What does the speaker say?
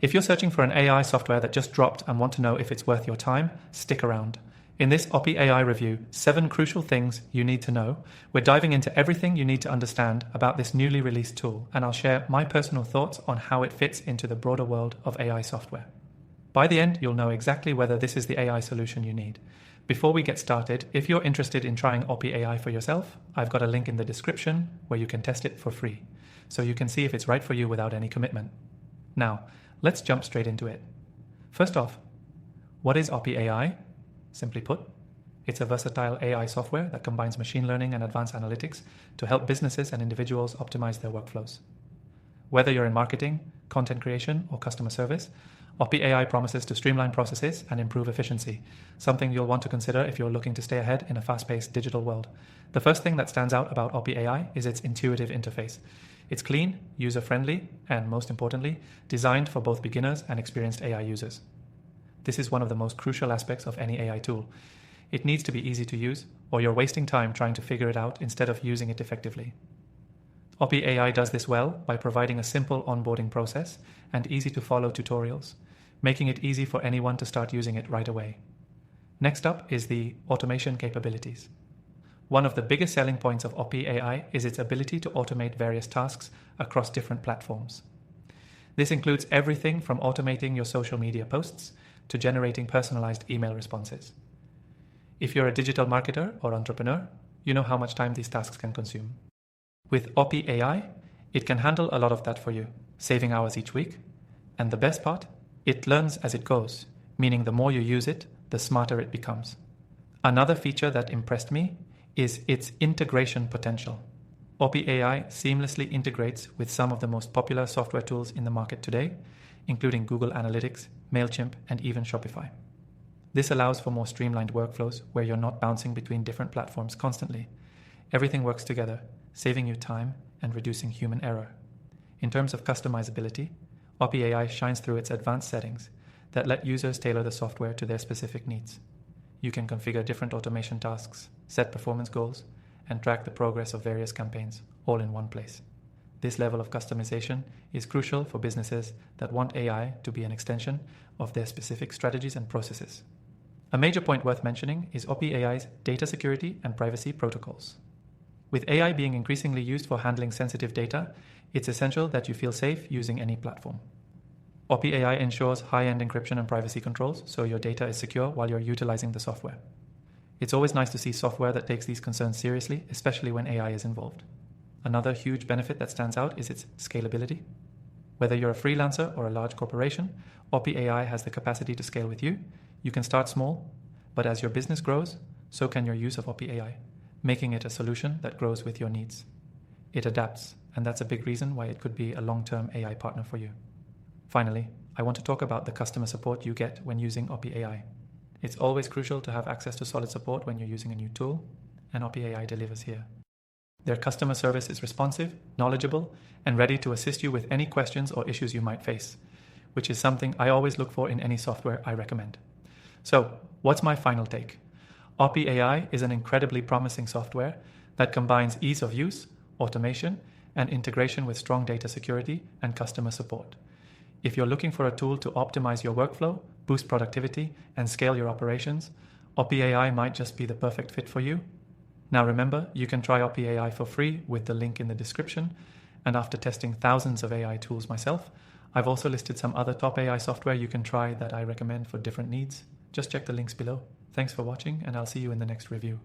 If you're searching for an AI software that just dropped and want to know if it's worth your time, stick around. In this Oppy AI review, 7 crucial things you need to know, we're diving into everything you need to understand about this newly released tool, and I'll share my personal thoughts on how it fits into the broader world of AI software. By the end, you'll know exactly whether this is the AI solution you need. Before we get started, if you're interested in trying Oppy AI for yourself, I've got a link in the description where you can test it for free, so you can see if it's right for you without any commitment. Now, let's jump straight into it. First off, what is Oppy AI? Simply put, it's a versatile AI software that combines machine learning and advanced analytics to help businesses and individuals optimize their workflows. Whether you're in marketing, content creation, or customer service, Oppy AI promises to streamline processes and improve efficiency, something you'll want to consider if you're looking to stay ahead in a fast-paced digital world. The first thing that stands out about Oppy AI is its intuitive interface. It's clean, user-friendly, and most importantly, designed for both beginners and experienced AI users. This is one of the most crucial aspects of any AI tool. It needs to be easy to use, or you're wasting time trying to figure it out instead of using it effectively. Oppy AI does this well by providing a simple onboarding process and easy-to-follow tutorials, making it easy for anyone to start using it right away. Next up is the automation capabilities. One of the biggest selling points of Oppy AI is its ability to automate various tasks across different platforms. This includes everything from automating your social media posts to generating personalized email responses. If you're a digital marketer or entrepreneur, you know how much time these tasks can consume. With Oppy AI, it can handle a lot of that for you, saving hours each week. And the best part, it learns as it goes, meaning the more you use it, the smarter it becomes. Another feature that impressed me is its integration potential. Oppy AI seamlessly integrates with some of the most popular software tools in the market today, including Google Analytics, MailChimp, and even Shopify. This allows for more streamlined workflows where you're not bouncing between different platforms constantly. Everything works together, saving you time and reducing human error. In terms of customizability, Oppy AI shines through its advanced settings that let users tailor the software to their specific needs. You can configure different automation tasks, set performance goals, and track the progress of various campaigns, all in one place. This level of customization is crucial for businesses that want AI to be an extension of their specific strategies and processes. A major point worth mentioning is Oppy AI's data security and privacy protocols. With AI being increasingly used for handling sensitive data, it's essential that you feel safe using any platform. Oppy AI ensures high-end encryption and privacy controls so your data is secure while you're utilizing the software. It's always nice to see software that takes these concerns seriously, especially when AI is involved. Another huge benefit that stands out is its scalability. Whether you're a freelancer or a large corporation, Oppy AI has the capacity to scale with you. You can start small, but as your business grows, so can your use of Oppy AI, making it a solution that grows with your needs. It adapts, and that's a big reason why it could be a long-term AI partner for you. Finally, I want to talk about the customer support you get when using Oppy AI. It's always crucial to have access to solid support when you're using a new tool, and Oppy AI delivers here. Their customer service is responsive, knowledgeable, and ready to assist you with any questions or issues you might face, which is something I always look for in any software I recommend. So, what's my final take? Oppy AI is an incredibly promising software that combines ease of use, automation, and integration with strong data security and customer support. If you're looking for a tool to optimize your workflow, boost productivity, and scale your operations, Oppy AI might just be the perfect fit for you. Now remember, you can try Oppy AI for free with the link in the description, and after testing thousands of AI tools myself, I've also listed some other top AI software you can try that I recommend for different needs. Just check the links below. Thanks for watching, and I'll see you in the next review.